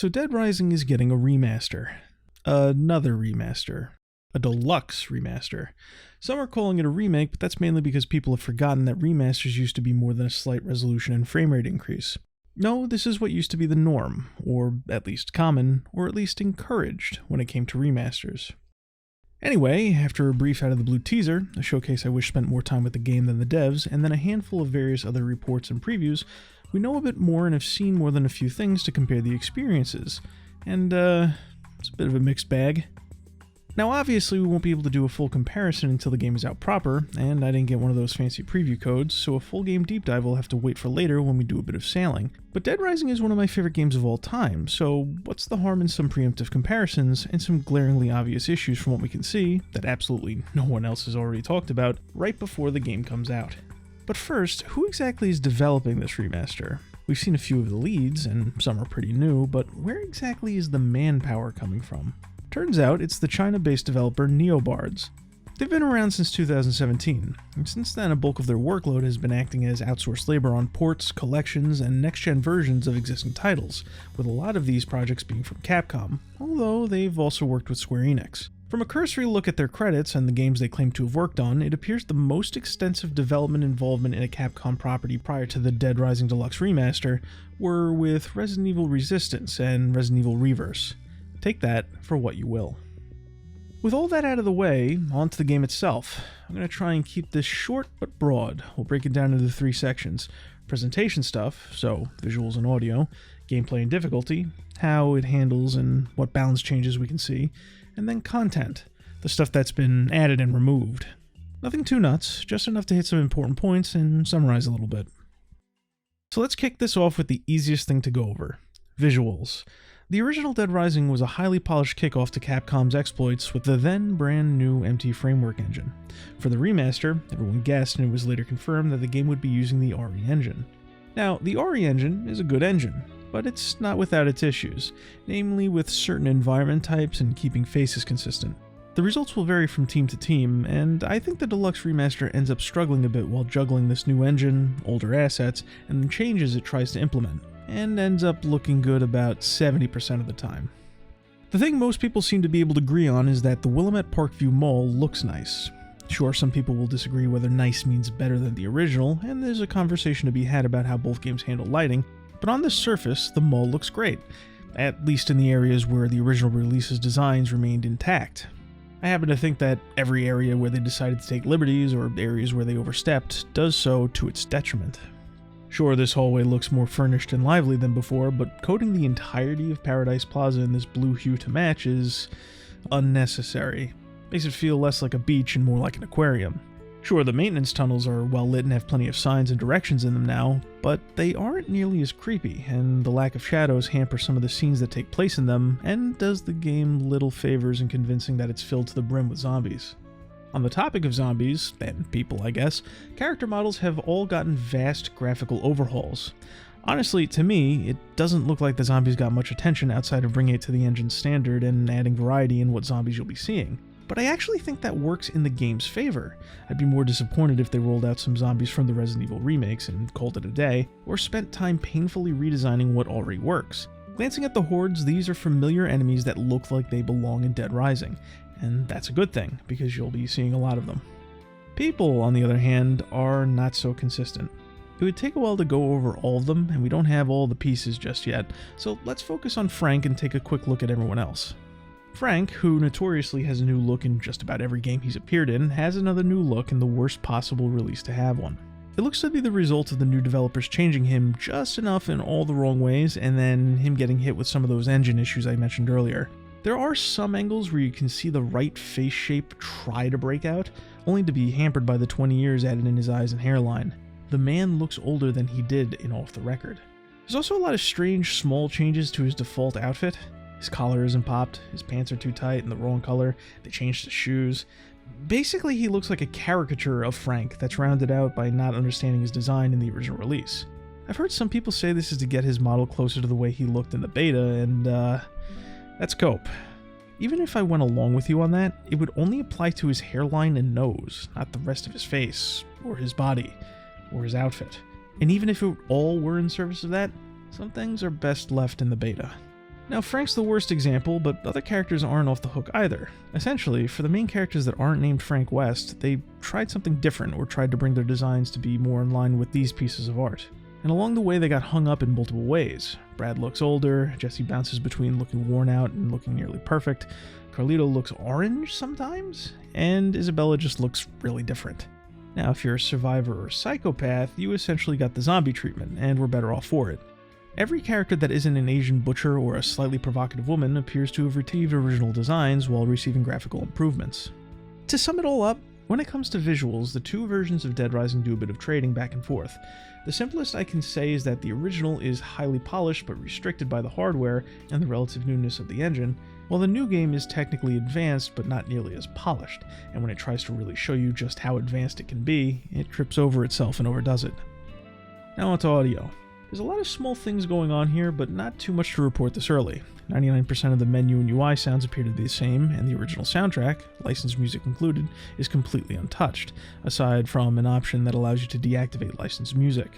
So Dead Rising is getting a remaster. Another remaster. A deluxe remaster. Some are calling it a remake, but that's mainly because people have forgotten that remasters used to be more than a slight resolution and frame rate increase. No, this is what used to be the norm, or at least common, or at least encouraged when it came to remasters. Anyway, after a brief out-of-the-blue teaser, a showcase I wish spent more time with the game than the devs, and then a handful of various other reports and previews, we know a bit more and have seen more than a few things to compare the experiences. And, it's a bit of a mixed bag. Now obviously we won't be able to do a full comparison until the game is out proper, and I didn't get one of those fancy preview codes, so a full game deep dive will have to wait for later when we do a bit of sailing. But Dead Rising is one of my favorite games of all time, so what's the harm in some preemptive comparisons and some glaringly obvious issues from what we can see, that absolutely no one else has already talked about, right before the game comes out. But first, who exactly is developing this remaster? We've seen a few of the leads, and some are pretty new, but where exactly is the manpower coming from? Turns out it's the China-based developer Neobards. They've been around since 2017, and since then a bulk of their workload has been acting as outsourced labor on ports, collections, and next-gen versions of existing titles, with a lot of these projects being from Capcom, although they've also worked with Square Enix. From a cursory look at their credits and the games they claim to have worked on, it appears the most extensive development involvement in a Capcom property prior to the Dead Rising Deluxe Remaster were with Resident Evil Resistance and Resident Evil Reverse. Take that for what you will. With all that out of the way, on to the game itself. I'm going to try and keep this short but broad. We'll break it down into 3 sections. Presentation stuff, so visuals and audio, gameplay and difficulty, how it handles and what balance changes we can see, and then content, the stuff that's been added and removed. Nothing too nuts, just enough to hit some important points and summarize a little bit. So let's kick this off with the easiest thing to go over, visuals. The original Dead Rising was a highly polished kickoff to Capcom's exploits with the then brand new MT Framework engine. For the remaster, everyone guessed and it was later confirmed that the game would be using the RE engine. Now, the RE engine is a good engine, but it's not without its issues, namely with certain environment types and keeping faces consistent. The results will vary from team to team, and I think the Deluxe Remaster ends up struggling a bit while juggling this new engine, older assets, and the changes it tries to implement, and ends up looking good about 70% of the time. The thing most people seem to be able to agree on is that the Willamette Parkview Mall looks nice. Sure, some people will disagree whether nice means better than the original, and there's a conversation to be had about how both games handle lighting, but on the surface, the mall looks great, at least in the areas where the original release's designs remained intact. I happen to think that every area where they decided to take liberties, or areas where they overstepped, does so to its detriment. Sure, this hallway looks more furnished and lively than before, but coating the entirety of Paradise Plaza in this blue hue to match is unnecessary. Makes it feel less like a beach and more like an aquarium. Sure, the maintenance tunnels are well lit and have plenty of signs and directions in them now, but they aren't nearly as creepy, and the lack of shadows hamper some of the scenes that take place in them, and does the game little favors in convincing that it's filled to the brim with zombies. On the topic of zombies, and people I guess, character models have all gotten vast graphical overhauls. Honestly, to me, it doesn't look like the zombies got much attention outside of bringing it to the engine's standard and adding variety in what zombies you'll be seeing. But I actually think that works in the game's favor. I'd be more disappointed if they rolled out some zombies from the Resident Evil remakes and called it a day, or spent time painfully redesigning what already works. Glancing at the hordes, these are familiar enemies that look like they belong in Dead Rising, and that's a good thing, because you'll be seeing a lot of them. People, on the other hand, are not so consistent. It would take a while to go over all of them, and we don't have all the pieces just yet, so let's focus on Frank and take a quick look at everyone else. Frank, who notoriously has a new look in just about every game he's appeared in, has another new look in the worst possible release to have one. It looks to be the result of the new developers changing him just enough in all the wrong ways, and then him getting hit with some of those engine issues I mentioned earlier. There are some angles where you can see the right face shape try to break out, only to be hampered by the 20 years added in his eyes and hairline. The man looks older than he did in Off the Record. There's also a lot of strange small changes to his default outfit. His collar isn't popped, his pants are too tight and the wrong color, they changed his shoes. Basically, he looks like a caricature of Frank that's rounded out by not understanding his design in the original release. I've heard some people say this is to get his model closer to the way he looked in the beta, and that's cope. Even if I went along with you on that, it would only apply to his hairline and nose, not the rest of his face, or his body, or his outfit. And even if it all were in service of that, some things are best left in the beta. Now, Frank's the worst example, but other characters aren't off the hook either. Essentially, for the main characters that aren't named Frank West, they tried something different or tried to bring their designs to be more in line with these pieces of art. And along the way, they got hung up in multiple ways. Brad looks older, Jesse bounces between looking worn out and looking nearly perfect, Carlito looks orange sometimes, and Isabella just looks really different. Now, if you're a survivor or psychopath, you essentially got the zombie treatment, and were better off for it. Every character that isn't an Asian butcher or a slightly provocative woman appears to have received original designs while receiving graphical improvements. To sum it all up, when it comes to visuals, the two versions of Dead Rising do a bit of trading back and forth. The simplest I can say is that the original is highly polished but restricted by the hardware and the relative newness of the engine, while the new game is technically advanced but not nearly as polished, and when it tries to really show you just how advanced it can be, it trips over itself and overdoes it. Now onto audio. There's a lot of small things going on here, but not too much to report this early. 99% of the menu and UI sounds appear to be the same, and the original soundtrack, licensed music included, is completely untouched, aside from an option that allows you to deactivate licensed music.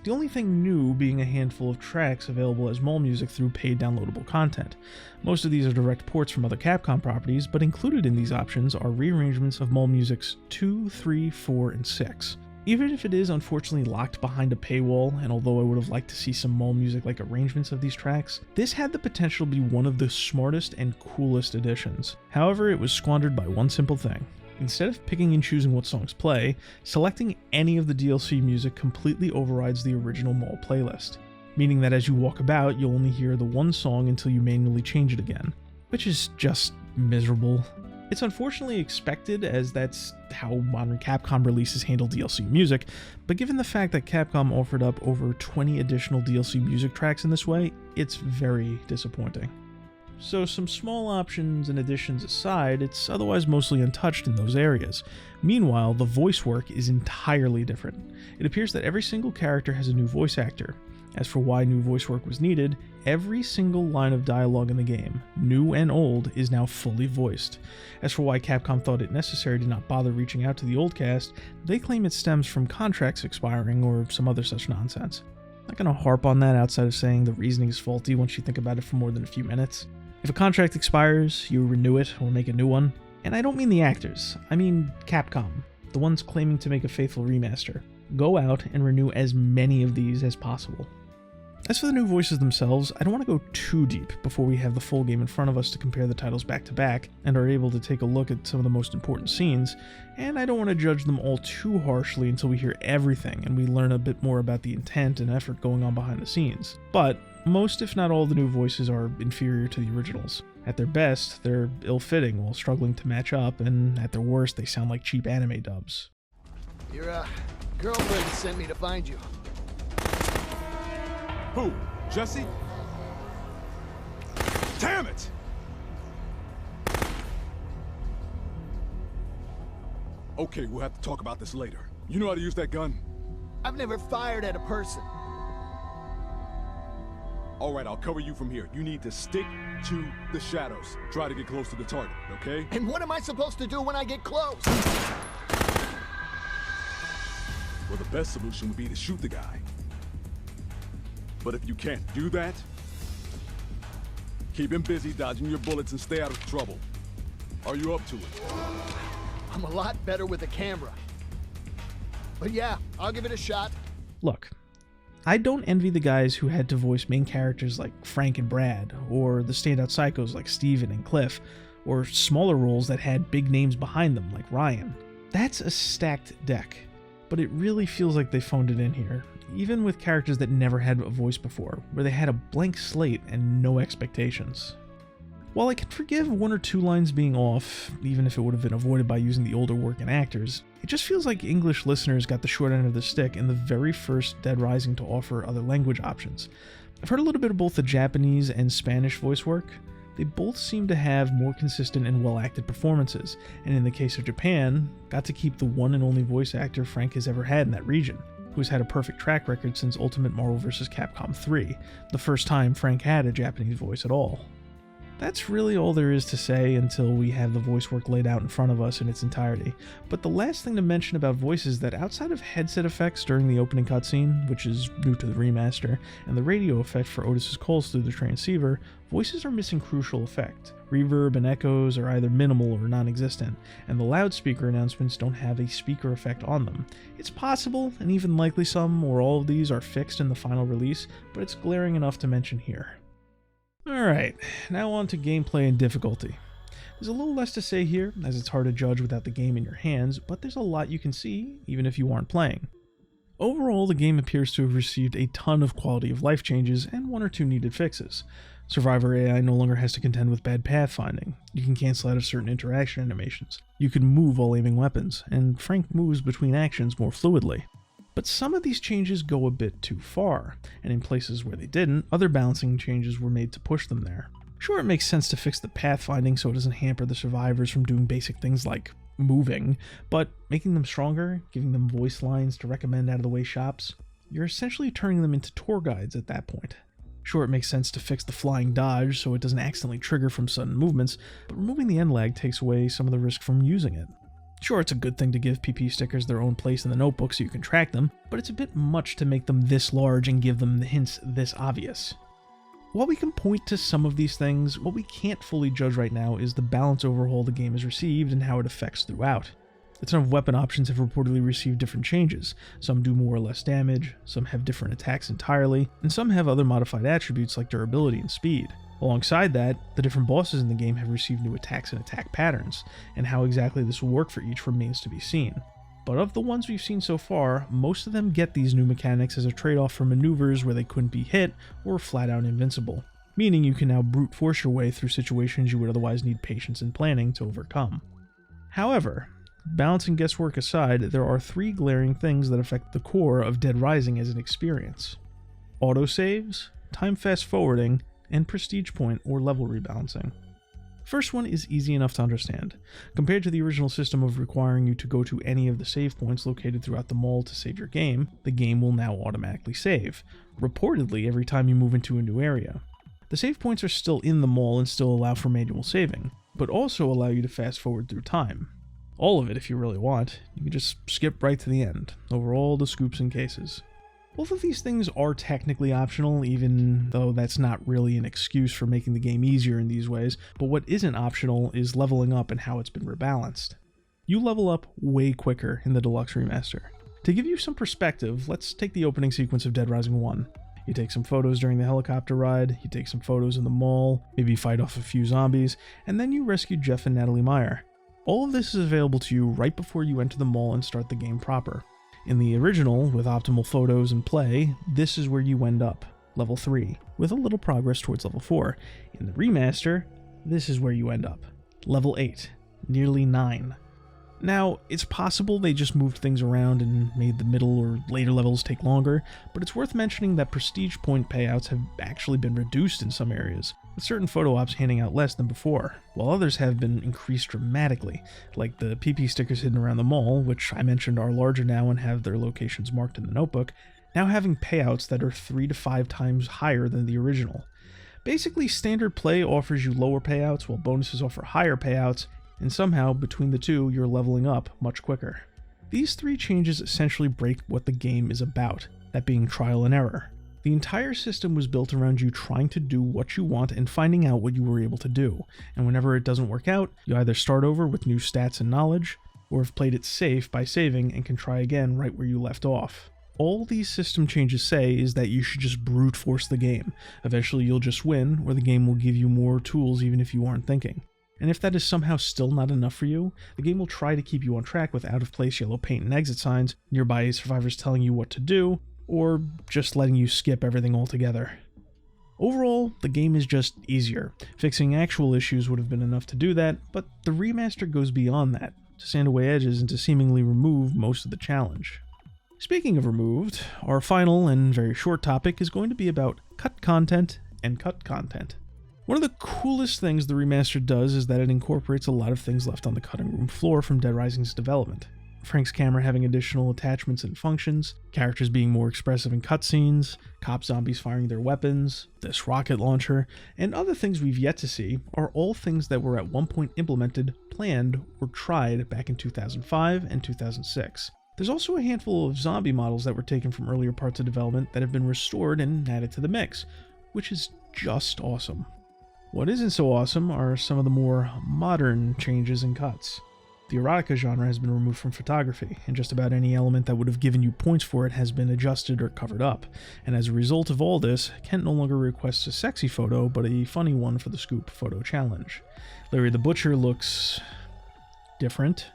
The only thing new being a handful of tracks available as mall music through paid downloadable content. Most of these are direct ports from other Capcom properties, but included in these options are rearrangements of mall music's 2, 3, 4, and 6. Even if it is unfortunately locked behind a paywall, and although I would have liked to see some mall music-like arrangements of these tracks, this had the potential to be one of the smartest and coolest additions. However, it was squandered by one simple thing. Instead of picking and choosing what songs play, selecting any of the DLC music completely overrides the original mall playlist, meaning that as you walk about, you'll only hear the one song until you manually change it again, which is just miserable. It's unfortunately expected, as that's how modern Capcom releases handle DLC music, but given the fact that Capcom offered up over 20 additional DLC music tracks in this way, it's very disappointing. So some small options and additions aside, it's otherwise mostly untouched in those areas. Meanwhile, the voice work is entirely different. It appears that every single character has a new voice actor. As for why new voice work was needed, every single line of dialogue in the game, new and old, is now fully voiced. As for why Capcom thought it necessary to not bother reaching out to the old cast, they claim it stems from contracts expiring or some other such nonsense. I'm not gonna harp on that outside of saying the reasoning is faulty once you think about it for more than a few minutes. If a contract expires, you renew it or make a new one. And I don't mean the actors, I mean Capcom, the ones claiming to make a faithful remaster. Go out and renew as many of these as possible. As for the new voices themselves, I don't want to go too deep before we have the full game in front of us to compare the titles back to back and are able to take a look at some of the most important scenes, and I don't want to judge them all too harshly until we hear everything and we learn a bit more about the intent and effort going on behind the scenes. But most, if not all, the new voices are inferior to the originals. At their best, they're ill-fitting while struggling to match up, and at their worst, they sound like cheap anime dubs. Your girlfriend sent me to find you. Who? Jesse? Damn it! Okay, we'll have to talk about this later. You know how to use that gun? I've never fired at a person. All right, I'll cover you from here. You need to stick to the shadows. Try to get close to the target, okay? And what am I supposed to do when I get close? Well, the best solution would be to shoot the guy. But if you can't do that, keep him busy dodging your bullets and stay out of trouble. Are you up to it? I'm a lot better with a camera. But yeah, I'll give it a shot. Look, I don't envy the guys who had to voice main characters like Frank and Brad, or the standout psychos like Steven and Cliff, or smaller roles that had big names behind them like Ryan. That's a stacked deck, but it really feels like they phoned it in here, even with characters that never had a voice before, where they had a blank slate and no expectations. While I can forgive one or two lines being off, even if it would have been avoided by using the older working actors, it just feels like English listeners got the short end of the stick in the very first Dead Rising to offer other language options. I've heard a little bit of both the Japanese and Spanish voice work. They both seem to have more consistent and well-acted performances, and in the case of Japan, got to keep the one and only voice actor Frank has ever had in that region, who's had a perfect track record since Ultimate Marvel vs. Capcom 3, the first time Frank had a Japanese voice at all. That's really all there is to say until we have the voice work laid out in front of us in its entirety. But the last thing to mention about voice is that outside of headset effects during the opening cutscene, which is new to the remaster, and the radio effect for Otis's calls through the transceiver, voices are missing crucial effect. Reverb and echoes are either minimal or non-existent, and the loudspeaker announcements don't have a speaker effect on them. It's possible, and even likely some or all of these are fixed in the final release, but it's glaring enough to mention here. Alright, now on to gameplay and difficulty. There's a little less to say here, as it's hard to judge without the game in your hands, but there's a lot you can see, even if you aren't playing. Overall, the game appears to have received a ton of quality of life changes and one or two needed fixes. Survivor AI no longer has to contend with bad pathfinding. You can cancel out of certain interaction animations. You can move while aiming weapons, and Frank moves between actions more fluidly. But some of these changes go a bit too far, and in places where they didn't, other balancing changes were made to push them there. Sure, it makes sense to fix the pathfinding so it doesn't hamper the survivors from doing basic things like moving, but making them stronger, giving them voice lines to recommend out-of-the-way shops, you're essentially turning them into tour guides at that point. Sure, it makes sense to fix the flying dodge so it doesn't accidentally trigger from sudden movements, but removing the end lag takes away some of the risk from using it. Sure, it's a good thing to give PP stickers their own place in the notebook so you can track them, but it's a bit much to make them this large and give them the hints this obvious. While we can point to some of these things, what we can't fully judge right now is the balance overhaul the game has received and how it affects throughout. A ton of weapon options have reportedly received different changes. Some do more or less damage, some have different attacks entirely, and some have other modified attributes like durability and speed. Alongside that, the different bosses in the game have received new attacks and attack patterns, and how exactly this will work for each remains to be seen. But of the ones we've seen so far, most of them get these new mechanics as a trade-off for maneuvers where they couldn't be hit or flat out invincible, meaning you can now brute force your way through situations you would otherwise need patience and planning to overcome. However, balance and guesswork aside, there are three glaring things that affect the core of Dead Rising as an experience: autosaves, time fast forwarding, and prestige point or level rebalancing. First one is easy enough to understand. Compared to the original system of requiring you to go to any of the save points located throughout the mall to save your game, the game will now automatically save, reportedly every time you move into a new area. The save points are still in the mall and still allow for manual saving, but also allow you to fast forward through time. All of it if you really want. You can just skip right to the end, over all the scoops and cases. Both of these things are technically optional, even though that's not really an excuse for making the game easier in these ways, but what isn't optional is leveling up and how it's been rebalanced. You level up way quicker in the Deluxe Remaster. To give you some perspective, let's take the opening sequence of Dead Rising 1. You take some photos during the helicopter ride, you take some photos in the mall, maybe fight off a few zombies, and then you rescue Jeff and Natalie Meyer. All of this is available to you right before you enter the mall and start the game proper. In the original, with optimal photos and play, this is where you end up, level 3, with a little progress towards level 4. In the remaster, this is where you end up, level 8, nearly 9. Now, it's possible they just moved things around and made the middle or later levels take longer, but it's worth mentioning that prestige point payouts have actually been reduced in some areas, with certain photo ops handing out less than before, while others have been increased dramatically, like the PP stickers hidden around the mall, which I mentioned are larger now and have their locations marked in the notebook, now having payouts that are 3 to 5 times higher than the original. Basically, standard play offers you lower payouts, while bonuses offer higher payouts, and somehow, between the two, you're leveling up much quicker. These three changes essentially break what the game is about, that being trial and error. The entire system was built around you trying to do what you want and finding out what you were able to do, and whenever it doesn't work out, you either start over with new stats and knowledge, or have played it safe by saving and can try again right where you left off. All these system changes say is that you should just brute force the game. Eventually you'll just win, or the game will give you more tools even if you aren't thinking. And if that is somehow still not enough for you, the game will try to keep you on track with out-of-place yellow paint and exit signs, nearby survivors telling you what to do, or just letting you skip everything altogether. Overall, the game is just easier. Fixing actual issues would have been enough to do that, but the remaster goes beyond that, to sand away edges and to seemingly remove most of the challenge. Speaking of removed, our final and very short topic is going to be about cut content and cut content. One of the coolest things the remaster does is that it incorporates a lot of things left on the cutting room floor from Dead Rising's development. Frank's camera having additional attachments and functions, characters being more expressive in cutscenes, cop zombies firing their weapons, this rocket launcher, and other things we've yet to see are all things that were at one point implemented, planned, or tried back in 2005 and 2006. There's also a handful of zombie models that were taken from earlier parts of development that have been restored and added to the mix, which is just awesome. What isn't so awesome are some of the more modern changes and cuts. The erotica genre has been removed from photography, and just about any element that would have given you points for it has been adjusted or covered up, and as a result of all this, Kent no longer requests a sexy photo, but a funny one for the Scoop Photo Challenge. Larry the Butcher looks different.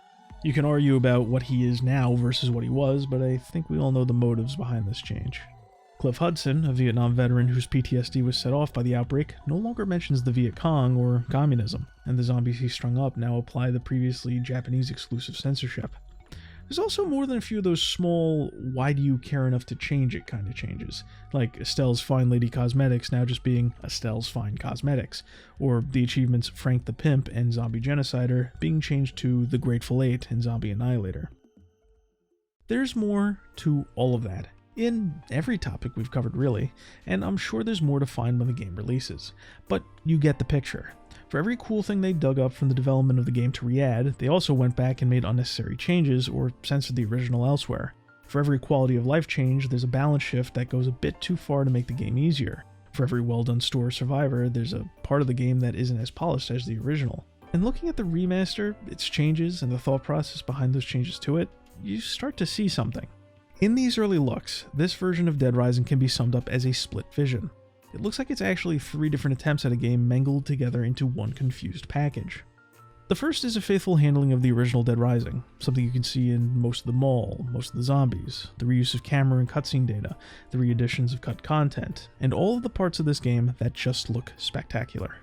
You can argue about what he is now versus what he was, but I think we all know the motives behind this change. Cliff Hudson, a Vietnam veteran whose PTSD was set off by the outbreak, no longer mentions the Viet Cong or communism, and the zombies he strung up now apply the previously Japanese-exclusive censorship. There's also more than a few of those small, why do you care enough to change it kind of changes, like Estelle's Fine Lady Cosmetics now just being Estelle's Fine Cosmetics, or the achievements Frank the Pimp and Zombie Genocider being changed to the Grateful Eight and Zombie Annihilator. There's more to all of that, in every topic we've covered really, and I'm sure there's more to find when the game releases, but you get the picture. For every cool thing they dug up from the development of the game to re-add, they also went back and made unnecessary changes or censored the original elsewhere. For every quality of life change, there's a balance shift that goes a bit too far to make the game easier. For every well-done story or survivor, there's a part of the game that isn't as polished as the original. And looking at the remaster, its changes, and the thought process behind those changes to it, you start to see something. In these early looks, this version of Dead Rising can be summed up as a split vision. It looks like it's actually 3 different attempts at a game mangled together into one confused package. The first is a faithful handling of the original Dead Rising, something you can see in most of the mall, most of the zombies, the reuse of camera and cutscene data, the re-editions of cut content, and all of the parts of this game that just look spectacular.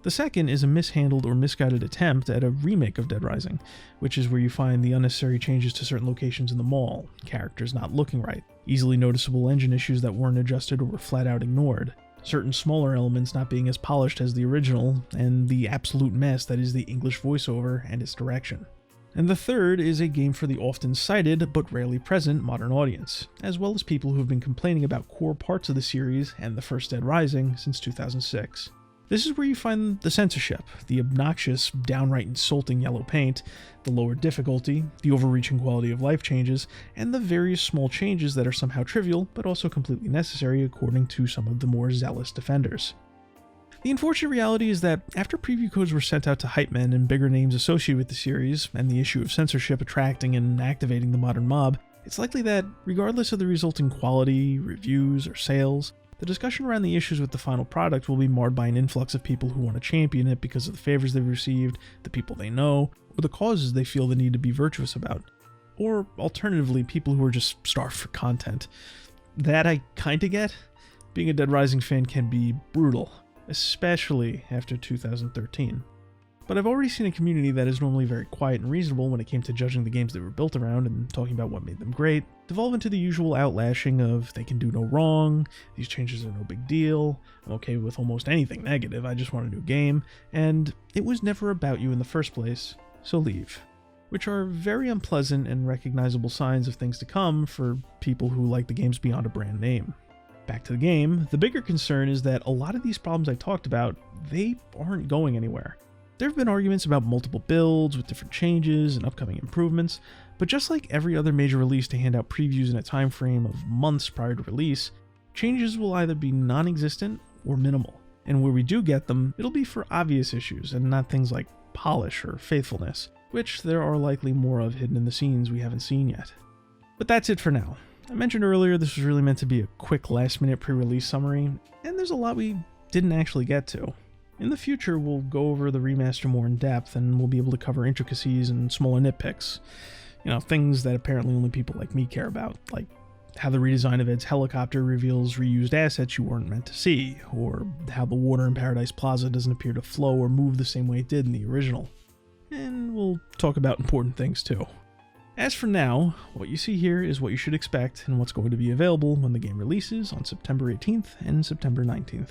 The second is a mishandled or misguided attempt at a remake of Dead Rising, which is where you find the unnecessary changes to certain locations in the mall, characters not looking right, easily noticeable engine issues that weren't adjusted or were flat out ignored, certain smaller elements not being as polished as the original, and the absolute mess that is the English voiceover and its direction. And the third is a game for the often cited but rarely present modern audience, as well as people who have been complaining about core parts of the series and the first Dead Rising since 2006. This is where you find the censorship, the obnoxious, downright insulting yellow paint, the lower difficulty, the overreaching quality of life changes, and the various small changes that are somehow trivial but also completely necessary according to some of the more zealous defenders. The unfortunate reality is that after preview codes were sent out to hype men and bigger names associated with the series, and the issue of censorship attracting and activating the modern mob, it's likely that, regardless of the resulting quality, reviews, or sales, the discussion around the issues with the final product will be marred by an influx of people who want to champion it because of the favors they've received, the people they know, or the causes they feel the need to be virtuous about. Or, alternatively, people who are just starved for content. That I kinda get. Being a Dead Rising fan can be brutal, especially after 2013. But I've already seen a community that is normally very quiet and reasonable when it came to judging the games they were built around and talking about what made them great, devolve into the usual outlashing of they can do no wrong, these changes are no big deal, I'm okay with almost anything negative, I just want a new game, and it was never about you in the first place, so leave. Which are very unpleasant and recognizable signs of things to come for people who like the games beyond a brand name. Back to the game, the bigger concern is that a lot of these problems I talked about, they aren't going anywhere. There have been arguments about multiple builds with different changes and upcoming improvements, but just like every other major release to hand out previews in a time frame of months prior to release, changes will either be non-existent or minimal, and where we do get them, it'll be for obvious issues and not things like polish or faithfulness, which there are likely more of hidden in the scenes we haven't seen yet. But that's it for now. I mentioned earlier this was really meant to be a quick last-minute pre-release summary, and there's a lot we didn't actually get to. In the future, we'll go over the remaster more in depth, and we'll be able to cover intricacies and smaller nitpicks. You know, things that apparently only people like me care about, like how the redesign of Ed's helicopter reveals reused assets you weren't meant to see, or how the water in Paradise Plaza doesn't appear to flow or move the same way it did in the original. And we'll talk about important things too. As for now, what you see here is what you should expect and what's going to be available when the game releases on September 18th and September 19th.